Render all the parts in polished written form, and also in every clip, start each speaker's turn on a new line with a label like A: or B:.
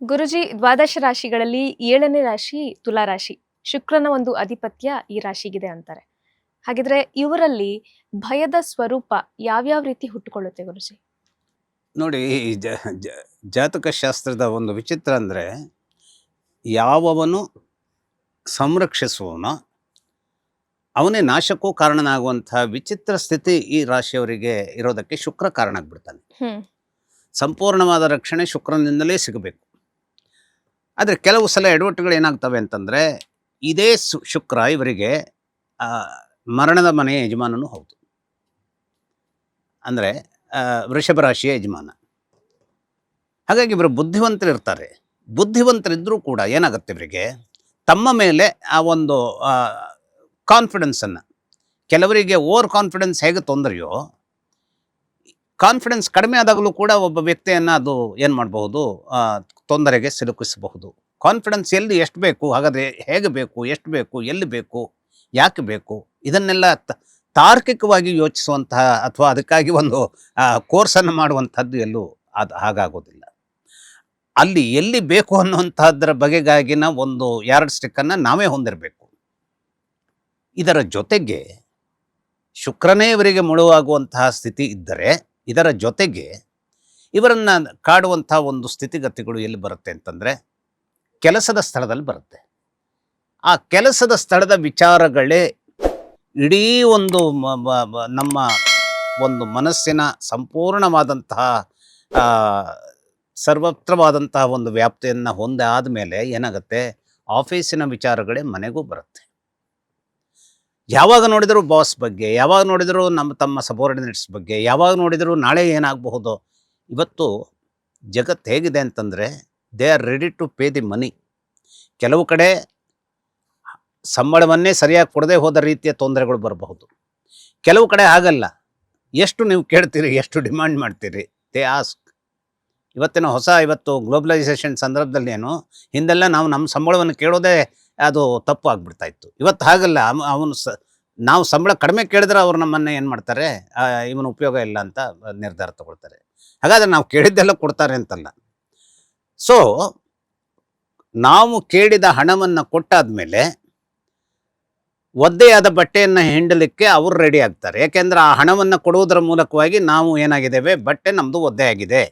A: ಗುರುಜಿ, ದ್ವಾದಶ ರಾಶಿಗಳಲ್ಲಿ 7ನೇ ರಾಶಿ ತುಲಾ ರಾಶಿ. ಶುಕ್ರನ ಒಂದು ಅಧಿಪತ್ಯ ಈ ರಾಶಿಗಿದೆ ಅಂತಾರೆ. ಹಾಗಿದ್ರೆ ಇವರಲ್ಲಿ ಭಯದ ಸ್ವರೂಪ ಯಾವ್ಯಾವ ರೀತಿ ಹುಟ್ಟುಕೊಳ್ಳುತ್ತೆ ಗುರುಜಿ?
B: ನೋಡಿ, ಈ ಜಾತಕ ಶಾಸ್ತ್ರದ ಒಂದು ವಿಚಿತ್ರ ಅಂದರೆ, ಯಾವವನು ಸಂರಕ್ಷಿಸುವನೋ ಅವನೇ ನಾಶಕ್ಕೂ ಕಾರಣನಾಗುವಂಥ ವಿಚಿತ್ರ ಸ್ಥಿತಿ ಈ ರಾಶಿಯವರಿಗೆ ಇರೋದಕ್ಕೆ ಶುಕ್ರ ಕಾರಣ ಆಗ್ಬಿಡ್ತಾನೆ. ಸಂಪೂರ್ಣವಾದ ರಕ್ಷಣೆ ಶುಕ್ರನಿಂದಲೇ ಸಿಗಬೇಕು. ಆದರೆ ಕೆಲವು ಸಲ ಎಡವಟ್ಟುಗಳು ಏನಾಗ್ತವೆ ಅಂತಂದರೆ, ಇದೇ ಶುಕ್ರ ಇವರಿಗೆ ಮರಣದ ಮನೆಯ ಯಜಮಾನನೂ ಹೌದು. ಅಂದರೆ ವೃಷಭ ರಾಶಿಯ ಯಜಮಾನ. ಹಾಗಾಗಿ ಇವರು ಬುದ್ಧಿವಂತರಿರ್ತಾರೆ. ಬುದ್ಧಿವಂತರಿದ್ದರೂ ಕೂಡ ಏನಾಗುತ್ತೆ, ಇವರಿಗೆ ತಮ್ಮ ಮೇಲೆ ಆ ಒಂದು ಕಾನ್ಫಿಡೆನ್ಸನ್ನು, ಕೆಲವರಿಗೆ ಓವರ್ ಕಾನ್ಫಿಡೆನ್ಸ್ ಹೇಗೆ ತೊಂದರೆಯೋ, ಕಾನ್ಫಿಡೆನ್ಸ್ ಕಡಿಮೆ ಆದಾಗಲೂ ಕೂಡ ಒಬ್ಬ ವ್ಯಕ್ತಿಯನ್ನು ಅದು ಏನು ಮಾಡಬಹುದು, ತೊಂದರೆಗೆ ಸಿಲುಕಿಸಬಹುದು. ಕಾನ್ಫಿಡೆನ್ಸ್ ಎಲ್ಲಿ ಎಷ್ಟು ಬೇಕು, ಹಾಗಾದರೆ ಹೇಗೆ ಬೇಕು, ಎಷ್ಟು ಬೇಕು, ಎಲ್ಲಿ ಬೇಕು, ಯಾಕೆ ಬೇಕು, ಇದನ್ನೆಲ್ಲ ತಾರ್ಕಿಕವಾಗಿ ಯೋಚಿಸುವಂತಹ ಅಥವಾ ಅದಕ್ಕಾಗಿ ಒಂದು ಕೋರ್ಸನ್ನು ಮಾಡುವಂಥದ್ದು ಎಲ್ಲೂ ಅದು ಹಾಗಾಗೋದಿಲ್ಲ. ಅಲ್ಲಿ ಎಲ್ಲಿ ಬೇಕು ಅನ್ನುವಂಥದ್ರ ಬಗೆಗಾಗಿನ ಒಂದು ಯಾರ್ಡ್ ಸ್ಟಿಕ್ಕನ್ನು ನಾವೇ ಹೊಂದಿರಬೇಕು. ಇದರ ಜೊತೆಗೆ ಶುಕ್ರನೇ ಇವರಿಗೆ ಮುಳುವಾಗುವಂತಹ ಸ್ಥಿತಿ ಇದ್ದರೆ, ಇದರ ಜೊತೆಗೆ ಇವರನ್ನು ಕಾಡುವಂಥ ಒಂದು ಸ್ಥಿತಿಗತಿಗಳು ಎಲ್ಲಿ ಬರುತ್ತೆ ಅಂತಂದರೆ, ಕೆಲಸದ ಸ್ಥಳದಲ್ಲಿ ಬರುತ್ತೆ. ಆ ಕೆಲಸದ ಸ್ಥಳದ ವಿಚಾರಗಳೇ ಇಡೀ ಒಂದು ನಮ್ಮ ಒಂದು ಮನಸ್ಸಿನ ಸಂಪೂರ್ಣವಾದಂತಹ ಸರ್ವತ್ರವಾದಂತಹ ಒಂದು ವ್ಯಾಪ್ತಿಯನ್ನು ಹೊಂದಾದ ಮೇಲೆ ಏನಾಗುತ್ತೆ, ಆಫೀಸಿನ ವಿಚಾರಗಳೇ ಮನೆಗೂ ಬರುತ್ತೆ. ಯಾವಾಗ ನೋಡಿದರೂ ಬಾಸ್ ಬಗ್ಗೆ, ಯಾವಾಗ ನೋಡಿದರೂ ತಮ್ಮ ಸಬಾರ್ಡಿನೇಟ್ಸ್ ಬಗ್ಗೆ, ಯಾವಾಗ ನೋಡಿದರೂ ನಾಳೆ ಏನಾಗಬಹುದು. ಇವತ್ತು ಜಗತ್ತು ಹೇಗಿದೆ ಅಂತಂದರೆ, they are ready to pay the money. ಕೆಲವು ಕಡೆ ಸಂಬಳವನ್ನೇ ಸರಿಯಾಗಿ ಕೊಡದೆ ಹೋದ ರೀತಿಯ ತೊಂದರೆಗಳು ಬರಬಹುದು. ಕೆಲವು ಕಡೆ ಹಾಗಲ್ಲ, ಎಷ್ಟು ನೀವು ಕೇಳ್ತೀರಿ, ಎಷ್ಟು ಡಿಮ್ಯಾಂಡ್ ಮಾಡ್ತೀರಿ, ದೇ ಆಸ್ಕ್. ಇವತ್ತು ಗ್ಲೋಬಲೈಸೇಷನ್ ಸಂದರ್ಭದಲ್ಲಿ ಹಿಂದೆಲ್ಲ ನಾವು ನಮ್ಮ ಸಂಬಳವನ್ನು ಕೇಳೋದೇ ಅದು ತಪ್ಪು ಆಗ್ಬಿಡ್ತಾ ಇತ್ತು. ಇವತ್ತು ಹಾಗಲ್ಲ. ನಾವು ಸಂಬಳ ಕಡಿಮೆ ಕೇಳಿದ್ರೆ ಅವ್ರು ನಮ್ಮನ್ನು ಏನು ಮಾಡ್ತಾರೆ, ಇವನು ಉಪಯೋಗ ಇಲ್ಲ ಅಂತ ನಿರ್ಧಾರ ತಗೊಳ್ತಾರೆ. ಹಾಗಾದರೆ ನಾವು ಕೇಳಿದ್ದೆಲ್ಲ ಕೊಡ್ತಾರೆ ಅಂತಲ್ಲ. ಸೊ ನಾವು ಕೇಳಿದ ಹಣವನ್ನು ಕೊಟ್ಟಾದ ಮೇಲೆ ಒದ್ದೆಯಾದ ಬಟ್ಟೆಯನ್ನು ಹಿಂಡಲಿಕ್ಕೆ ಅವರು ರೆಡಿ ಆಗ್ತಾರೆ. ಯಾಕೆಂದ್ರೆ ಆ ಹಣವನ್ನು ಕೊಡುವುದರ ಮೂಲಕವಾಗಿ ನಾವು ಏನಾಗಿದ್ದೇವೆ, ಬಟ್ಟೆ ನಮ್ಮದು ಒದ್ದೆ ಆಗಿದೆ,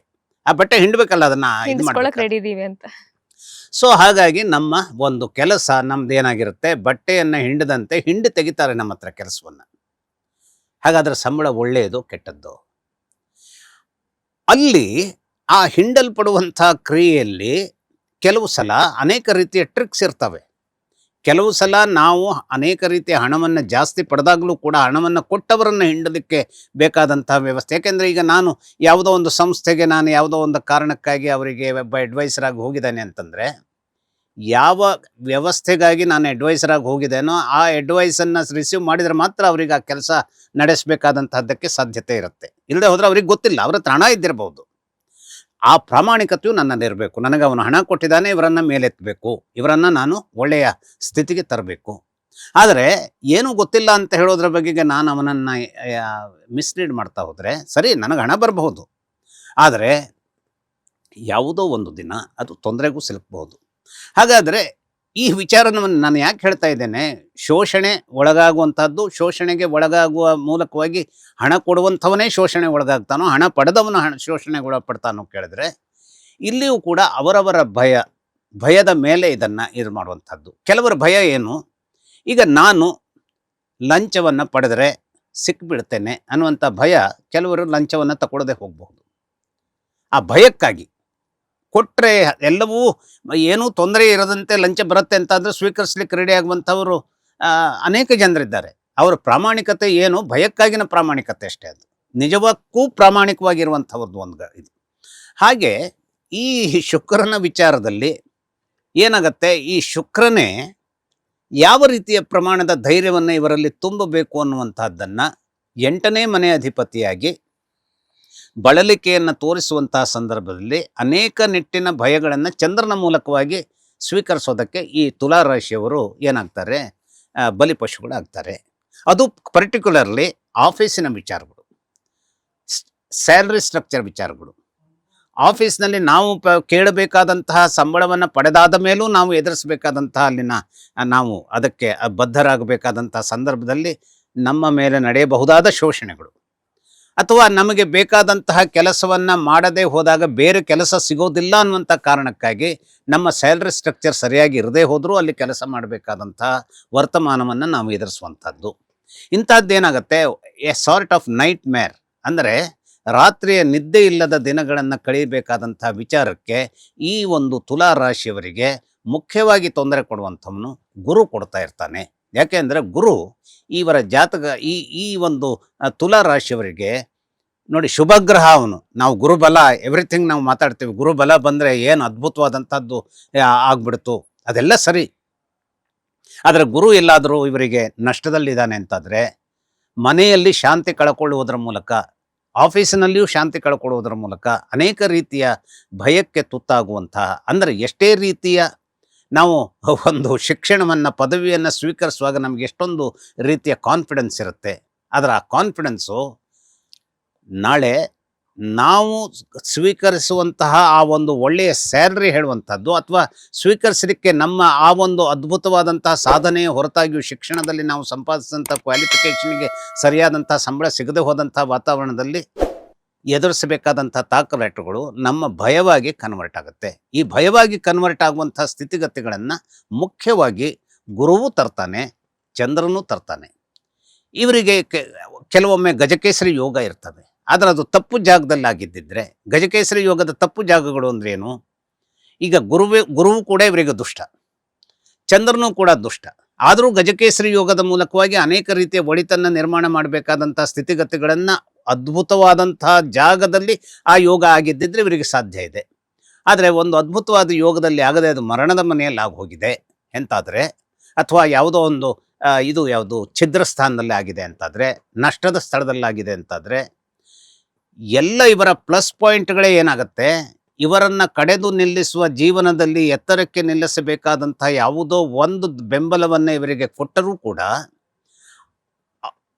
B: ಆ ಬಟ್ಟೆ ಹಿಂಡಬೇಕಲ್ಲ, ಅದನ್ನು ಇದು ಮಾಡಬೇಕು
A: ಅಂತ.
B: ಸೊ ಹಾಗಾಗಿ ನಮ್ಮ ಒಂದು ಕೆಲಸ ನಮ್ದು ಏನಾಗಿರುತ್ತೆ, ಬಟ್ಟೆಯನ್ನು ಹಿಂಡದಂತೆ ಹಿಂಡಿ ತೆಗಿತಾರೆ ನಮ್ಮ ಹತ್ರ ಕೆಲಸವನ್ನು. ಹಾಗಾದ್ರೆ ಸಂಬಳ ಒಳ್ಳೆಯದು ಕೆಟ್ಟದ್ದು? ಅಲ್ಲಿ ಆ ಹಿಂಡಲ್ಪಡುವಂಥ ಕ್ರಿಯೆಯಲ್ಲಿ ಕೆಲವು ಸಲ ಅನೇಕ ರೀತಿಯ ಟ್ರಿಕ್ಸ್ ಇರ್ತವೆ. ಕೆಲವು ಸಲ ನಾವು ಅನೇಕ ರೀತಿಯ ಹಣವನ್ನು ಜಾಸ್ತಿ ಪಡೆದಾಗಲೂ ಕೂಡ ಹಣವನ್ನು ಕೊಟ್ಟವರನ್ನು ಹಿಂಡಲಿಕ್ಕೆ ಬೇಕಾದಂತಹ ವ್ಯವಸ್ಥೆ. ಯಾಕೆಂದರೆ ಈಗ ನಾನು ಯಾವುದೋ ಒಂದು ಸಂಸ್ಥೆಗೆ, ನಾನು ಯಾವುದೋ ಒಂದು ಕಾರಣಕ್ಕಾಗಿ ಅವರಿಗೆ ಒಬ್ಬ ಅಡ್ವೈಸರ್ ಆಗಿ ಹೋಗಿದ್ದೇನೆ ಅಂತಂದರೆ, ಯಾವ ವ್ಯವಸ್ಥೆಗಾಗಿ ನಾನು ಅಡ್ವೈಸರ್ ಆಗಿ ಹೋಗಿದ್ದೇನೋ ಆ ಅಡ್ವೈಸನ್ನು ರಿಸೀವ್ ಮಾಡಿದರೆ ಮಾತ್ರ ಅವರಿಗೆ ಆ ಕೆಲಸ ನಡೆಸಬೇಕಾದಂತಹದ್ದಕ್ಕೆ ಸಾಧ್ಯತೆ ಇರುತ್ತೆ. ಇಲ್ಲದೆ ಹೋದರೆ ಅವ್ರಿಗೆ ಗೊತ್ತಿಲ್ಲ, ಅವ್ರ ಹತ್ರ ಹಣ ಇದ್ದಿರಬಹುದು. ಆ ಪ್ರಾಮಾಣಿಕತೆಯು ನನ್ನಲ್ಲಿರಬೇಕು. ನನಗೆ ಅವನು ಹಣ ಕೊಟ್ಟಿದ್ದಾನೆ, ಇವರನ್ನು ಮೇಲೆತ್ತಬೇಕು, ಇವರನ್ನು ನಾನು ಒಳ್ಳೆಯ ಸ್ಥಿತಿಗೆ ತರಬೇಕು. ಆದರೆ ಏನೂ ಗೊತ್ತಿಲ್ಲ ಅಂತ ಹೇಳೋದ್ರ ಬಗೆಗೆ ನಾನು ಅವನನ್ನು ಮಿಸ್ಲೀಡ್ ಮಾಡ್ತಾ ಹೋದರೆ, ಸರಿ, ನನಗೆ ಹಣ ಬರಬಹುದು, ಆದರೆ ಯಾವುದೋ ಒಂದು ದಿನ ಅದು ತೊಂದರೆಗೂ ಸಿಲುಕಬಹುದು. ಹಾಗಾದರೆ ಈ ವಿಚಾರವನ್ನು ನಾನು ಯಾಕೆ ಹೇಳ್ತಾ ಇದ್ದೇನೆ, ಶೋಷಣೆ ಒಳಗಾಗುವಂಥದ್ದು, ಶೋಷಣೆಗೆ ಒಳಗಾಗುವ ಮೂಲಕವಾಗಿ ಹಣ ಕೊಡುವಂಥವನೇ ಶೋಷಣೆ ಒಳಗಾಗ್ತಾನೋ, ಹಣ ಪಡೆದವನು ಶೋಷಣೆಗೆ ಒಳಪಡ್ತಾನೋ ಕೇಳಿದ್ರೆ, ಇಲ್ಲಿಯೂ ಕೂಡ ಅವರವರ ಭಯದ ಮೇಲೆ ಇದನ್ನು ಇದು ಮಾಡುವಂಥದ್ದು. ಕೆಲವರ ಭಯ ಏನು, ಈಗ ನಾನು ಲಂಚವನ್ನು ಪಡೆದರೆ ಸಿಕ್ಬಿಡ್ತೇನೆ ಅನ್ನುವಂಥ ಭಯ. ಕೆಲವರು ಲಂಚವನ್ನು ತಗೊಳ್ಳದೆ ಹೋಗಬಹುದು. ಆ ಭಯಕ್ಕಾಗಿ ಕೊಟ್ಟರೆ ಎಲ್ಲವೂ ಏನೂ ತೊಂದರೆ ಇರದಂತೆ ಲಂಚ ಬರುತ್ತೆ ಅಂತಂದರೆ ಸ್ವೀಕರಿಸಲಿಕ್ಕೆ ರೆಡಿ ಆಗುವಂಥವರು ಅನೇಕ ಜನರಿದ್ದಾರೆ. ಅವರ ಪ್ರಾಮಾಣಿಕತೆ ಏನು, ಭಯಕ್ಕಾಗಿನ ಪ್ರಾಮಾಣಿಕತೆ ಅಷ್ಟೇ. ಅದು ನಿಜಕ್ಕೂ ಪ್ರಾಮಾಣಿಕವಾಗಿರುವಂಥವ್ರದ್ದು ಒಂದು ಇದು. ಹಾಗೆ ಈ ಶುಕ್ರನ ವಿಚಾರದಲ್ಲಿ ಏನಾಗುತ್ತೆ, ಈ ಶುಕ್ರನೇ ಯಾವ ರೀತಿಯ ಪ್ರಮಾಣದ ಧೈರ್ಯವನ್ನು ಇವರಲ್ಲಿ ತುಂಬಬೇಕು ಅನ್ನುವಂಥದ್ದನ್ನು 8ನೇ ಮನೆ ಅಧಿಪತಿಯಾಗಿ ಬಳಲಿಕೆಯನ್ನು ತೋರಿಸುವಂತಹ ಸಂದರ್ಭದಲ್ಲಿ ಅನೇಕ ನಿಟ್ಟಿನ ಭಯಗಳನ್ನು ಚಂದ್ರನ ಮೂಲಕವಾಗಿ ಸ್ವೀಕರಿಸೋದಕ್ಕೆ ಈ ತುಲಾ ರಾಶಿಯವರು ಏನಾಗ್ತಾರೆ, ಬಲಿಪಶುಗಳಾಗ್ತಾರೆ. ಅದು ಪರ್ಟಿಕ್ಯುಲರ್ಲಿ ಆಫೀಸಿನ ವಿಚಾರಗಳು, ಸ್ಯಾಲ್ರಿ ಸ್ಟ್ರಕ್ಚರ್ ವಿಚಾರಗಳು, ಆಫೀಸ್ನಲ್ಲಿ ನಾವು ಕೇಳಬೇಕಾದಂತಹ ಸಂಬಳವನ್ನು ಪಡೆದಾದ ಮೇಲೂ ನಾವು ಎದುರಿಸಬೇಕಾದಂತಹ ಅಲ್ಲಿನ ನಾವು ಅದಕ್ಕೆ ಬದ್ಧರಾಗಬೇಕಾದಂತಹ ಸಂದರ್ಭದಲ್ಲಿ ನಮ್ಮ ಮೇಲೆ ನಡೆಯಬಹುದಾದ ಶೋಷಣೆಗಳು, ಅಥವಾ ನಮಗೆ ಬೇಕಾದಂತಹ ಕೆಲಸವನ್ನು ಮಾಡದೇ ಹೋದಾಗ ಬೇರೆ ಕೆಲಸ ಸಿಗೋದಿಲ್ಲ ಅನ್ನುವಂಥ ಕಾರಣಕ್ಕಾಗಿ ನಮ್ಮ ಸ್ಯಾಲ್ರಿ ಸ್ಟ್ರಕ್ಚರ್ ಸರಿಯಾಗಿ ಇರದೇ ಹೋದರೂ ಅಲ್ಲಿ ಕೆಲಸ ಮಾಡಬೇಕಾದಂತಹ ವರ್ತಮಾನವನ್ನು ನಾವು ಎದುರಿಸುವಂಥದ್ದು. ಇಂಥದ್ದೇನಾಗುತ್ತೆ, ಎ ಸಾರ್ಟ್ ಆಫ್ ನೈಟ್ ಮೇರ್, ಅಂದರೆ ರಾತ್ರಿಯ ನಿದ್ದೆ ಇಲ್ಲದ ದಿನಗಳನ್ನು ಕಳೆಯಬೇಕಾದಂಥ ವಿಚಾರಕ್ಕೆ ಈ ಒಂದು ತುಲಾ ರಾಶಿಯವರಿಗೆ ಮುಖ್ಯವಾಗಿ ತೊಂದರೆ ಕೊಡುವಂಥವನು ಗುರು ಕೊಡ್ತಾ ಇರ್ತಾನೆ. ಯಾಕೆ ಅಂದರೆ ಗುರು ಇವರ ಜಾತಕ ಈ ಒಂದು ತುಲಾ ರಾಶಿಯವರಿಗೆ ನೋಡಿ, ಶುಭಗ್ರಹ ಅವನು. ನಾವು ಗುರುಬಲ ಎವ್ರಿಥಿಂಗ್ ನಾವು ಮಾತಾಡ್ತೀವಿ, ಗುರುಬಲ ಬಂದರೆ ಏನು ಅದ್ಭುತವಾದಂಥದ್ದು ಆಗ್ಬಿಡ್ತು, ಅದೆಲ್ಲ ಸರಿ. ಆದರೆ ಗುರು ಎಲ್ಲಾದರೂ ಇವರಿಗೆ ನಷ್ಟದಲ್ಲಿದ್ದಾನೆ ಅಂತಾದರೆ ಮನೆಯಲ್ಲಿ ಶಾಂತಿ ಕಳ್ಕೊಳ್ಳುವುದರ ಮೂಲಕ, ಆಫೀಸಿನಲ್ಲಿಯೂ ಶಾಂತಿ ಕಳ್ಕೊಳ್ಳುವುದರ ಮೂಲಕ ಅನೇಕ ರೀತಿಯ ಭಯಕ್ಕೆ ತುತ್ತಾಗುವಂತಹ, ಅಂದರೆ ಎಷ್ಟೇ ರೀತಿಯ ನಾವು ಒಂದು ಶಿಕ್ಷಣವನ್ನು ಪದವಿಯನ್ನು ಸ್ವೀಕರಿಸುವಾಗ ನಮಗೆ ಎಷ್ಟೊಂದು ರೀತಿಯ ಕಾನ್ಫಿಡೆನ್ಸ್ ಇರುತ್ತೆ. ಆದರೆ ಆ ಕಾನ್ಫಿಡೆನ್ಸು ನಾಳೆ ನಾವು ಸ್ವೀಕರಿಸುವಂತಹ ಆ ಒಂದು ಒಳ್ಳೆಯ ಸ್ಯಾಲ್ರಿ ಹೇಳುವಂಥದ್ದು, ಅಥವಾ ಸ್ವೀಕರಿಸಲಿಕ್ಕೆ ನಮ್ಮ ಆ ಒಂದು ಅದ್ಭುತವಾದಂತಹ ಸಾಧನೆಯ ಹೊರತಾಗಿಯೂ ಶಿಕ್ಷಣದಲ್ಲಿ ನಾವು ಸಂಪಾದಿಸಿದಂಥ ಕ್ವಾಲಿಫಿಕೇಷನ್ಗೆ ಸರಿಯಾದಂಥ ಸಂಬಳ ಸಿಗದೆ ಹೋದಂಥ ವಾತಾವರಣದಲ್ಲಿ ಎದುರಿಸಬೇಕಾದಂಥ ತಾಕಲಾಟಗಳು ನಮ್ಮ ಭಯವಾಗಿ ಕನ್ವರ್ಟ್ ಆಗುತ್ತೆ. ಈ ಭಯವಾಗಿ ಕನ್ವರ್ಟ್ ಆಗುವಂಥ ಸ್ಥಿತಿಗತಿಗಳನ್ನು ಮುಖ್ಯವಾಗಿ ಗುರುವು ತರ್ತಾನೆ, ಚಂದ್ರನೂ ತರ್ತಾನೆ. ಇವರಿಗೆ ಕೆಲವೊಮ್ಮೆ ಗಜಕೇಸರಿ ಯೋಗ ಇರ್ತವೆ, ಆದರೆ ಅದು ತಪ್ಪು ಜಾಗದಲ್ಲಿ ಆಗಿದ್ದಿದ್ರೆ. ಗಜಕೇಸರಿ ಯೋಗದ ತಪ್ಪು ಜಾಗಗಳು ಅಂದ್ರೆ ಏನು? ಈಗ ಗುರುವು ಕೂಡ ಇವರಿಗೆ ದುಷ್ಟ, ಚಂದ್ರನೂ ಕೂಡ ದುಷ್ಟ. ಆದರೂ ಗಜಕೇಸರಿ ಯೋಗದ ಮೂಲಕವಾಗಿ ಅನೇಕ ರೀತಿಯ ಒಳಿತನ್ನು ನಿರ್ಮಾಣ ಮಾಡಬೇಕಾದಂಥ ಸ್ಥಿತಿಗತಿಗಳನ್ನು ಅದ್ಭುತವಾದಂತಹ ಜಾಗದಲ್ಲಿ ಆ ಯೋಗ ಆಗಿದ್ದಿದ್ರೆ ಇವರಿಗೆ ಸಾಧ್ಯ ಇದೆ. ಆದರೆ ಒಂದು ಅದ್ಭುತವಾದ ಯೋಗದಲ್ಲಿ ಆಗದೆ ಅದು ಮರಣದ ಮನೆಯಲ್ಲಿ ಆಗೋಗಿದೆ ಎಂತಾದರೆ, ಅಥವಾ ಯಾವುದೋ ಒಂದು ಇದು ಯಾವುದು ಛಿದ್ರ ಸ್ಥಾನದಲ್ಲಿ ಆಗಿದೆ ಅಂತಾದರೆ, ನಷ್ಟದ ಸ್ಥಳದಲ್ಲಾಗಿದೆ ಅಂತಾದರೆ, ಎಲ್ಲ ಇವರ ಪ್ಲಸ್ ಪಾಯಿಂಟ್ಗಳೇ ಏನಾಗುತ್ತೆ, ಇವರನ್ನು ಕಡೆದು ನಿಲ್ಲಿಸುವ, ಜೀವನದಲ್ಲಿ ಎತ್ತರಕ್ಕೆ ನಿಲ್ಲಿಸಬೇಕಾದಂಥ ಯಾವುದೋ ಒಂದು ಬೆಂಬಲವನ್ನು ಇವರಿಗೆ ಕೊಟ್ಟರೂ ಕೂಡ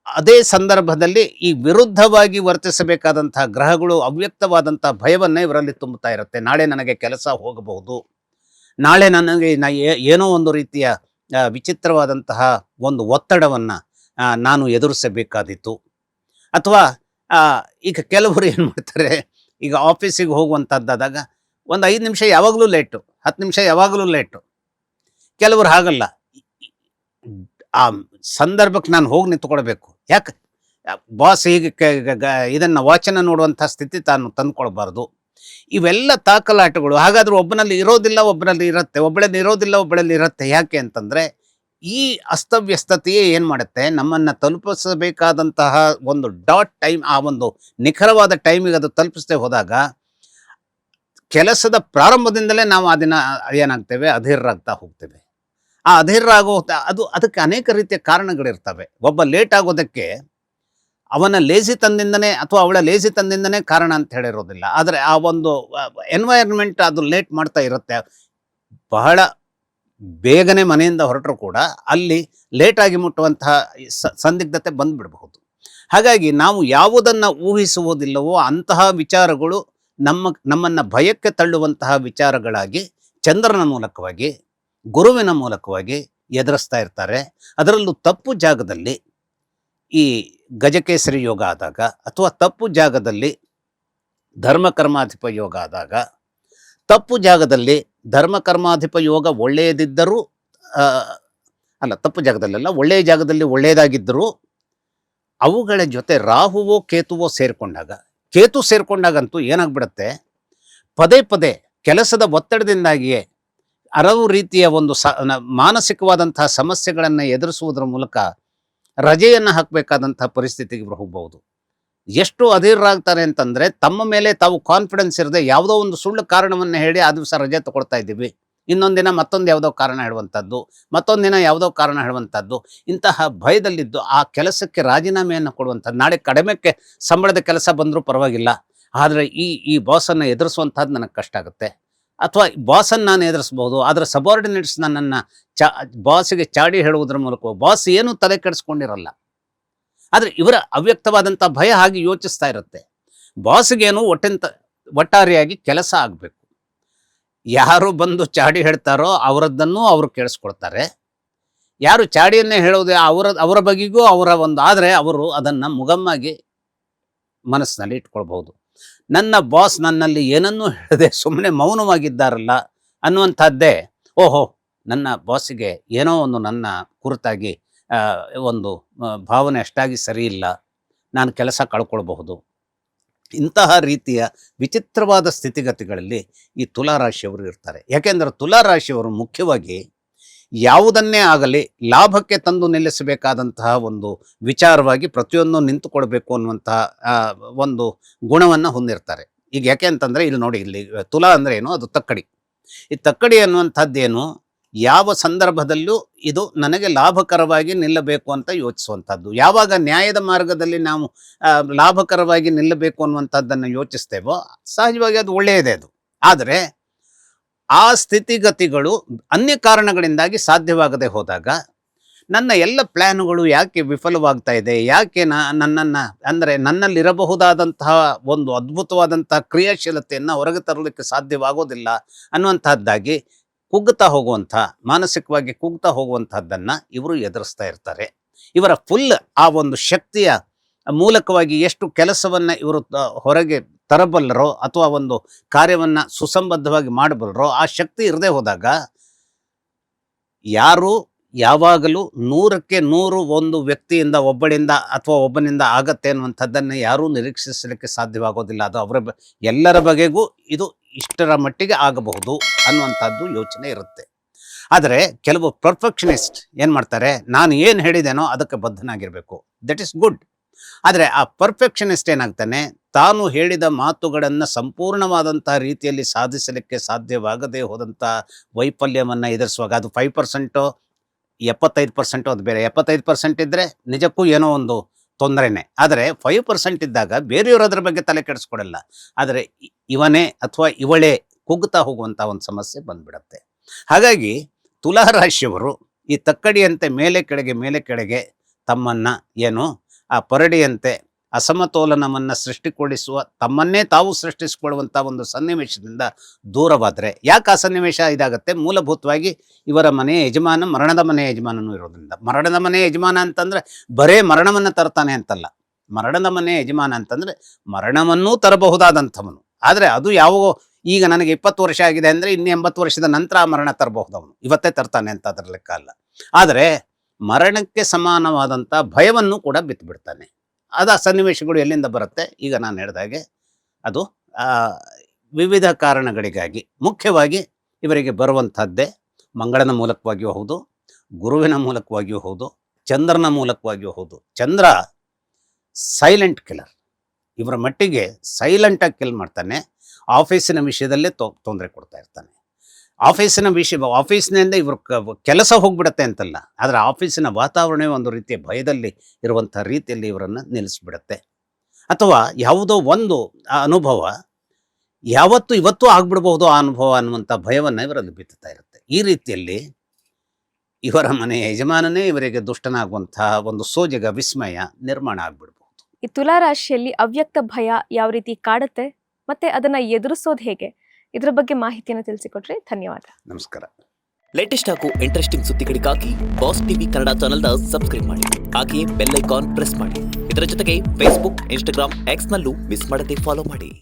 B: ಅದೇ ಸಂದರ್ಭದಲ್ಲಿ ಈ ವಿರುದ್ಧವಾಗಿ ವರ್ತಿಸಬೇಕಾದಂತಹ ಗ್ರಹಗಳು ಅವ್ಯಕ್ತವಾದಂಥ ಭಯವನ್ನು ಇವರಲ್ಲಿ ತುಂಬುತ್ತಾ ಇರುತ್ತೆ. ನಾಳೆ ನನಗೆ ಕೆಲಸ ಹೋಗಬಹುದು, ನಾಳೆ ನನಗೆ ಏನೋ ಒಂದು ರೀತಿಯ ವಿಚಿತ್ರವಾದಂತಹ ಒಂದು ಒತ್ತಡವನ್ನು ನಾನು ಎದುರಿಸಬೇಕಾದೀತು. ಅಥವಾ ಈಗ ಕೆಲವರು ಏನು ಮಾಡ್ತಾರೆ, ಈಗ ಆಫೀಸಿಗೆ ಹೋಗುವಂಥದ್ದಾದಾಗ ಒಂದು 5 ನಿಮಿಷ ಯಾವಾಗಲೂ ಲೇಟು, 10 ನಿಮಿಷ ಯಾವಾಗಲೂ ಲೇಟು. ಕೆಲವರು ಹಾಗಲ್ಲ, ಆ ಸಂದರ್ಭಕ್ಕೆ ನಾನು ಹೋಗಿ ನಿಂತ್ಕೊಳ್ಬೇಕು. ಯಾಕೆ ಬಾಸ್ ಹೀಗೆ ಇದನ್ನು ವಾಚನ ನೋಡುವಂಥ ಸ್ಥಿತಿ ತಾನು ತಂದುಕೊಳ್ಬಾರ್ದು. ಇವೆಲ್ಲ ತಾಕಲಾಟಗಳು. ಹಾಗಾದ್ರೆ ಒಬ್ಬನಲ್ಲಿ ಇರೋದಿಲ್ಲ, ಒಬ್ಬರಲ್ಲಿ ಇರುತ್ತೆ, ಒಬ್ಬಳಲ್ಲಿ ಇರೋದಿಲ್ಲ, ಒಬ್ಬಳಲ್ಲಿ ಇರುತ್ತೆ. ಯಾಕೆ ಅಂತಂದರೆ ಈ ಅಸ್ತವ್ಯಸ್ತತೆಯೇ ಏನು ಮಾಡುತ್ತೆ, ನಮ್ಮನ್ನು ತಲುಪಿಸಬೇಕಾದಂತಹ ಒಂದು ಡಾಟ್ ಟೈಮ್, ಆ ಒಂದು ನಿಖರವಾದ ಟೈಮಿಗೆ ಅದು ತಲುಪಿಸದೆ ಹೋದಾಗ ಕೆಲಸದ ಪ್ರಾರಂಭದಿಂದಲೇ ನಾವು ಅದನ್ನು ಏನಾಗ್ತೇವೆ, ಅಧೀರರಾಗ್ತಾ ಹೋಗ್ತೇವೆ. ಆ ಅಧೀರರಾಗೋ ಅದಕ್ಕೆ ಅನೇಕ ರೀತಿಯ ಕಾರಣಗಳಿರ್ತವೆ. ಒಬ್ಬ ಲೇಟ್ ಆಗೋದಕ್ಕೆ ಅವನ ಲೇಜಿತನದಿಂದನೇ ಅಥವಾ ಅವಳ ಲೇಜಿತನದಿಂದನೇ ಕಾರಣ ಅಂತ ಹೇಳಿರೋದಿಲ್ಲ. ಆದರೆ ಆ ಒಂದು ಎನ್ವೈರ್ಮೆಂಟ್ ಅದು ಲೇಟ್ ಮಾಡ್ತಾ ಇರುತ್ತೆ. ಬಹಳ ಬೇಗನೆ ಮನೆಯಿಂದ ಹೊರಟರು ಕೂಡ ಅಲ್ಲಿ ಲೇಟಾಗಿ ಮುಟ್ಟುವಂತಹ ಸಂದಿಗ್ಧತೆ ಬಂದುಬಿಡಬಹುದು. ಹಾಗಾಗಿ ನಾವು ಯಾವುದನ್ನು ಊಹಿಸುವುದಿಲ್ಲವೋ ಅಂತಹ ವಿಚಾರಗಳು ನಮ್ಮನ್ನು ಭಯಕ್ಕೆ ತಳ್ಳುವಂತಹ ವಿಚಾರಗಳಾಗಿ ಚಂದ್ರನ ಮೂಲಕವಾಗಿ, ಗುರುವಿನ ಮೂಲಕವಾಗಿ ಎದುರಿಸ್ತಾ ಇರ್ತಾರೆ. ಅದರಲ್ಲೂ ತಪ್ಪು ಜಾಗದಲ್ಲಿ ಈ ಗಜಕೇಸರಿ ಯೋಗ ಆದಾಗ, ಅಥವಾ ತಪ್ಪು ಜಾಗದಲ್ಲಿ ಧರ್ಮಕರ್ಮಾಧಿಪ ಯೋಗ ಆದಾಗ, ತಪ್ಪು ಜಾಗದಲ್ಲಿ ಧರ್ಮಕರ್ಮಾಧಿಪ ಯೋಗ ಒಳ್ಳೆಯದಿದ್ದರೂ ತಪ್ಪು ಜಾಗದಲ್ಲೆಲ್ಲ, ಒಳ್ಳೆಯ ಜಾಗದಲ್ಲಿ ಒಳ್ಳೆಯದಾಗಿದ್ದರೂ ಅವುಗಳ ಜೊತೆ ರಾಹುವೋ ಕೇತುವೋ ಸೇರಿಕೊಂಡಾಗ, ಕೇತು ಸೇರಿಕೊಂಡಾಗಂತೂ ಏನಾಗ್ಬಿಡುತ್ತೆ, ಪದೇ ಪದೇ ಕೆಲಸದ ಒತ್ತಡದಿಂದಾಗಿಯೇ ಹಲವು ರೀತಿಯ ಒಂದು ಮಾನಸಿಕವಾದಂತಹ ಸಮಸ್ಯೆಗಳನ್ನು ಎದುರಿಸುವುದರ ಮೂಲಕ ರಜೆಯನ್ನು ಹಾಕಬೇಕಾದಂತಹ ಪರಿಸ್ಥಿತಿಗೆ ಇವರು ಹೋಗ್ಬೋದು. ಎಷ್ಟು ಅಧೀರರಾಗ್ತಾರೆ ಅಂತಂದರೆ, ತಮ್ಮ ಮೇಲೆ ತಾವು ಕಾನ್ಫಿಡೆನ್ಸ್ ಇರದೆ ಯಾವುದೋ ಒಂದು ಸುಳ್ಳು ಕಾರಣವನ್ನು ಹೇಳಿ ಆ ದಿವಸ ರಜೆ ತಗೊಳ್ತಾ ಇದ್ದೀವಿ, ಇನ್ನೊಂದಿನ ಮತ್ತೊಂದು ಯಾವುದೋ ಕಾರಣ ಹೇಳುವಂಥದ್ದು, ಮತ್ತೊಂದು ದಿನ ಯಾವುದೋ ಕಾರಣ ಹೇಳುವಂಥದ್ದು, ಇಂತಹ ಭಯದಲ್ಲಿದ್ದು ಆ ಕೆಲಸಕ್ಕೆ ರಾಜೀನಾಮೆಯನ್ನು ಕೊಡುವಂಥದ್ದು. ನಾಳೆ ಕಡಿಮೆಕ್ಕೆ ಸಂಬಳದ ಕೆಲಸ ಬಂದರೂ ಪರವಾಗಿಲ್ಲ, ಆದರೆ ಈ ಬಾಸನ್ನು ಎದುರಿಸುವಂಥದ್ದು ನನಗೆ ಕಷ್ಟ ಆಗುತ್ತೆ. ಅಥವಾ ಬಾಸನ್ನು ನಾನು ಎದುರಿಸ್ಬೋದು, ಆದರೆ ಸಬಾರ್ಡಿನೇಟ್ಸ್ ನನ್ನನ್ನು ಬಾಸಿಗೆ ಚಾಡಿ ಹೇಳುವುದರ ಮೂಲಕ ಬಾಸ್ ಏನೂ ತಲೆ ಕೆಡಿಸ್ಕೊಂಡಿರಲ್ಲ. ಆದರೆ ಇವರ ಅವ್ಯಕ್ತವಾದಂಥ ಭಯ ಹಾಗೆ ಯೋಚಿಸ್ತಾ ಇರುತ್ತೆ. ಬಾಸ್ಗೇನು ಒಟ್ಟಾರೆಯಾಗಿ ಕೆಲಸ ಆಗಬೇಕು. ಯಾರು ಬಂದು ಚಾಡಿ ಹೇಳ್ತಾರೋ ಅವರದ್ದನ್ನು ಅವರು ಕೇಳಿಸ್ಕೊಳ್ತಾರೆ. ಯಾರು ಚಾಡಿಯನ್ನೇ ಹೇಳೋದೇ ಅವರ ಬಗೆಗೂ ಅವರ ಒಂದು ಆದರೆ ಅವರು ಅದನ್ನು ಮುಗಮ್ಮಾಗಿ ಮನಸ್ಸಿನಲ್ಲಿ ಇಟ್ಕೊಳ್ಬಹುದು. ನನ್ನ ಬಾಸ್ ನನ್ನಲ್ಲಿ ಏನನ್ನೂ ಹೇಳದೆ ಸುಮ್ಮನೆ ಮೌನವಾಗಿದ್ದಾರಲ್ಲ ಅನ್ನುವಂಥದ್ದೇ, ಓಹೋ ನನ್ನ ಬಾಸಿಗೆ ಏನೋ ಒಂದು ನನ್ನ ಕುರಿತಾಗಿ ಒಂದು ಭಾವನೆ ಅಷ್ಟಾಗಿ ಸರಿ ಇಲ್ಲ, ನಾನು ಕೆಲಸ ಕಳ್ಕೊಳ್ಬಹುದು. ಇಂತಹ ರೀತಿಯ ವಿಚಿತ್ರವಾದ ಸ್ಥಿತಿಗತಿಗಳಲ್ಲಿ ಈ ತುಲಾರಾಶಿಯವರು ಇರ್ತಾರೆ. ಯಾಕೆಂದರೆ ತುಲಾರಾಶಿಯವರು ಮುಖ್ಯವಾಗಿ ಯಾವುದನ್ನೇ ಆಗಲಿ ಲಾಭಕ್ಕೆ ತಂದು ನಿಲ್ಲಿಸಬೇಕಾದಂತಹ ಒಂದು ವಿಚಾರವಾಗಿ ಪ್ರತಿಯೊಂದು ನಿಂತುಕೊಳ್ಬೇಕು ಅನ್ನುವಂತಹ ಒಂದು ಗುಣವನ್ನು ಹೊಂದಿರ್ತಾರೆ. ಈಗ ಯಾಕೆ ಅಂತಂದರೆ ಇಲ್ಲಿ ನೋಡಿ, ಇಲ್ಲಿ ತುಲಾ ಅಂದರೆ ಏನು, ಅದು ತಕ್ಕಡಿ. ಈ ತಕ್ಕಡಿ ಅನ್ನುವಂಥದ್ದೇನು, ಯಾವ ಸಂದರ್ಭದಲ್ಲೂ ಇದು ನನಗೆ ಲಾಭಕರವಾಗಿ ನಿಲ್ಲಬೇಕು ಅಂತ ಯೋಚಿಸುವಂಥದ್ದು. ಯಾವಾಗ ನ್ಯಾಯದ ಮಾರ್ಗದಲ್ಲಿ ನಾವು ಲಾಭಕರವಾಗಿ ನಿಲ್ಲಬೇಕು ಅನ್ನುವಂಥದ್ದನ್ನು ಯೋಚಿಸ್ತೇವೋ ಸಹಜವಾಗಿ ಅದು ಒಳ್ಳೆಯದೇ. ಅದು ಆದರೆ ಆ ಸ್ಥಿತಿಗತಿಗಳು ಅನ್ಯ ಕಾರಣಗಳಿಂದಾಗಿ ಸಾಧ್ಯವಾಗದೆ ಹೋದಾಗ ನನ್ನ ಎಲ್ಲ ಪ್ಲ್ಯಾನುಗಳು ಯಾಕೆ ವಿಫಲವಾಗ್ತಾ ಇದೆ, ಯಾಕೆ ನನ್ನನ್ನು ಅಂದರೆ ನನ್ನಲ್ಲಿರಬಹುದಾದಂತಹ ಒಂದು ಅದ್ಭುತವಾದಂತಹ ಕ್ರಿಯಾಶೀಲತೆಯನ್ನು ಹೊರಗೆ ತರಲಿಕ್ಕೆ ಸಾಧ್ಯವಾಗೋದಿಲ್ಲ ಅನ್ನುವಂಥದ್ದಾಗಿ ಮಾನಸಿಕವಾಗಿ ಕುಗ್ತಾ ಹೋಗುವಂಥದ್ದನ್ನು ಇವರು ಎದುರಿಸ್ತಾ ಇರ್ತಾರೆ. ಇವರ ಫುಲ್ ಆ ಒಂದು ಶಕ್ತಿಯ ಮೂಲಕವಾಗಿ ಎಷ್ಟು ಕೆಲಸವನ್ನು ಇವರು ಹೊರಗೆ ತರಬಲ್ಲರೋ ಅಥವಾ ಒಂದು ಕಾರ್ಯವನ್ನು ಸುಸಂಬದ್ಧವಾಗಿ ಮಾಡಬಲ್ಲರೋ ಆ ಶಕ್ತಿ ಇರದೇ ಹೋದಾಗ ಯಾರು ಯಾವಾಗಲೂ 100ಕ್ಕೆ 100 ಒಂದು ವ್ಯಕ್ತಿಯಿಂದ ಒಬ್ಬನಿಂದ ಆಗತ್ತೆ ಅನ್ನುವಂಥದ್ದನ್ನು ಯಾರೂ ನಿರೀಕ್ಷಿಸಲಿಕ್ಕೆ ಸಾಧ್ಯವಾಗೋದಿಲ್ಲ. ಅದು ಎಲ್ಲರ ಬಗೆಗೂ ಇದು ಇಷ್ಟರ ಮಟ್ಟಿಗೆ ಆಗಬಹುದು ಅನ್ನುವಂಥದ್ದು ಯೋಚನೆ ಇರುತ್ತೆ. ಆದರೆ ಕೆಲವು ಪರ್ಫೆಕ್ಷನಿಸ್ಟ್ ಏನು ಮಾಡ್ತಾರೆ, ನಾನು ಏನು ಹೇಳಿದೇನೋ ಅದಕ್ಕೆ ಬದ್ಧನಾಗಿರಬೇಕು, ದಟ್ ಈಸ್ ಗುಡ್. ಆದರೆ ಆ ಪರ್ಫೆಕ್ಷನಿಸ್ಟ್ ಏನಾಗ್ತಾನೆ, ತಾನು ಹೇಳಿದ ಮಾತುಗಳನ್ನು ಸಂಪೂರ್ಣವಾದಂಥ ರೀತಿಯಲ್ಲಿ ಸಾಧಿಸಲಿಕ್ಕೆ ಸಾಧ್ಯವಾಗದೇ ಹೋದಂಥ ವೈಫಲ್ಯವನ್ನು ಎದುರಿಸುವಾಗ ಅದು 5% 75% ಅದು ಬೇರೆ. 75% ಇದ್ದರೆ ನಿಜಕ್ಕೂ ಏನೋ ಒಂದು ತೊಂದರೆನೇ. ಆದರೆ 5% ಇದ್ದಾಗ ಬೇರೆಯವರು ಅದರ ಬಗ್ಗೆ ತಲೆ ಕೆಡಿಸ್ಕೊಡಲ್ಲ. ಆದರೆ ಇವನೇ ಅಥವಾ ಇವಳೇ ಕುಗ್ತಾ ಹೋಗುವಂಥ ಒಂದು ಸಮಸ್ಯೆ ಬಂದ್ಬಿಡತ್ತೆ. ಹಾಗಾಗಿ ತುಲಾರಾಶಿಯವರು ಈ ತಕ್ಕಡಿಯಂತೆ ಮೇಲೆ ಕೆಳಗೆ ತಮ್ಮನ್ನು ಏನು ಆ ಪರಡಿಯಂತೆ ಅಸಮತೋಲನವನ್ನು ಸೃಷ್ಟಿಗೊಳಿಸುವ, ತಮ್ಮನ್ನೇ ತಾವು ಸೃಷ್ಟಿಸಿಕೊಳ್ಳುವಂಥ ಒಂದು ಸನ್ನಿವೇಶದಿಂದ ದೂರವಾದರೆ, ಯಾಕೆ ಆ ಸನ್ನಿವೇಶ ಇದಾಗುತ್ತೆ, ಮೂಲಭೂತವಾಗಿ ಇವರ ಮನೆಯ ಯಜಮಾನ ಮರಣದ ಮನೆಯ ಯಜಮಾನನೂ ಇರೋದ್ರಿಂದ. ಮರಣದ ಮನೆಯ ಯಜಮಾನ ಅಂತಂದರೆ ಬರೇ ಮರಣವನ್ನು ತರ್ತಾನೆ ಅಂತಲ್ಲ. ಮರಣದ ಮನೆಯ ಯಜಮಾನ ಅಂತಂದರೆ ಮರಣವನ್ನೂ ತರಬಹುದಾದಂಥವನು. ಆದರೆ ಅದು ಯಾವಾಗೋ, ಈಗ ನನಗೆ 20 ವರ್ಷ ಆಗಿದೆ ಅಂದರೆ ಇನ್ನು 80 ವರ್ಷದ ನಂತರ ಆ ಮರಣ ತರಬಹುದು, ಅವನು ಇವತ್ತೇ ತರ್ತಾನೆ ಅಂತ ಅದರ ಲೆಕ್ಕ ಅಲ್ಲ. ಆದರೆ ಮರಣಕ್ಕೆ ಸಮಾನವಾದಂಥ ಭಯವನ್ನು ಕೂಡ ಬಿತ್ತುಬಿಡ್ತಾನೆ. ಅದು ಆ ಸನ್ನಿವೇಶಗಳು ಎಲ್ಲಿಂದ ಬರುತ್ತೆ, ಈಗ ನಾನು ಹೇಳಿದಾಗೆ ಅದು ವಿವಿಧ ಕಾರಣಗಳಿಗಾಗಿ ಮುಖ್ಯವಾಗಿ ಇವರಿಗೆ ಬರುವಂಥದ್ದೇ ಮಂಗಳನ ಮೂಲಕವಾಗಿಯೂ ಹೌದು, ಗುರುವಿನ ಮೂಲಕವಾಗಿಯೂ ಹೌದು, ಚಂದ್ರನ ಮೂಲಕವಾಗಿಯೂ ಹೌದು. ಚಂದ್ರ ಸೈಲೆಂಟ್ ಕಿಲ್ಲರ್. ಇವರ ಮಟ್ಟಿಗೆ ಸೈಲೆಂಟಾಗಿ ಕಿಲ್ ಮಾಡ್ತಾನೆ. ಆಫೀಸಿನ ವಿಷಯದಲ್ಲೇ ತೊಂದರೆ ಕೊಡ್ತಾ ಇರ್ತಾನೆ. ಆಫೀಸಿನಿಂದ ಇವರು ಕೆಲಸ ಹೋಗ್ಬಿಡತ್ತೆ ಅಂತಲ್ಲ, ಆದರೆ ಆಫೀಸಿನ ವಾತಾವರಣವೇ ಒಂದು ರೀತಿಯ ಭಯದಲ್ಲಿ ಇರುವಂಥ ರೀತಿಯಲ್ಲಿ ಇವರನ್ನು ನಿಲ್ಲಿಸ್ಬಿಡತ್ತೆ. ಅಥವಾ ಯಾವುದೋ ಒಂದು ಅನುಭವ ಇವತ್ತು ಆಗ್ಬಿಡ್ಬಹುದು ಆ ಅನುಭವ ಅನ್ನುವಂಥ ಭಯವನ್ನು ಇವರಲ್ಲಿ ಬಿತ್ತುತ್ತಾ ಇರುತ್ತೆ. ಈ ರೀತಿಯಲ್ಲಿ ಇವರ ಮನೆಯ ಯಜಮಾನನೇ ಇವರಿಗೆ ದುಷ್ಟನಾಗುವಂತಹ ಒಂದು ಸೋಜಿಗ ವಿಸ್ಮಯ ನಿರ್ಮಾಣ ಆಗ್ಬಿಡ್ಬಹುದು.
A: ಈ ತುಲಾರಾಶಿಯಲ್ಲಿ ಅವ್ಯಕ್ತ ಭಯ ಯಾವ ರೀತಿ ಕಾಡುತ್ತೆ ಮತ್ತೆ ಅದನ್ನ ಎದುರಿಸೋದು ಹೇಗೆ, ಇದರ ಬಗ್ಗೆ ಮಾಹಿತಿಯನ್ನು ತಿಳಿಸಿಕೊಟ್ರೆ ಧನ್ಯವಾದ.
B: ನಮಸ್ಕಾರ.
C: ಲೇಟೆಸ್ಟ್ ಹಾಗೂ ಇಂಟ್ರೆಸ್ಟಿಂಗ್ ಸುದ್ದಿಗಳಿಗಾಗಿ ಬಾಸ್ ಟಿವಿ ಕನ್ನಡ ಚಾನೆಲ್ನ ಸಬ್ಸ್ಕ್ರೈಬ್ ಮಾಡಿ, ಹಾಗೆಯೇ ಬೆಲ್ ಐಕಾನ್ ಪ್ರೆಸ್ ಮಾಡಿ. ಇದರ ಜೊತೆಗೆ ಫೇಸ್ಬುಕ್, ಇನ್ಸ್ಟಾಗ್ರಾಮ್, ಎಕ್ಸ್ ನಲ್ಲೂ ಮಿಸ್ ಮಾಡದೆ ಫಾಲೋ ಮಾಡಿ.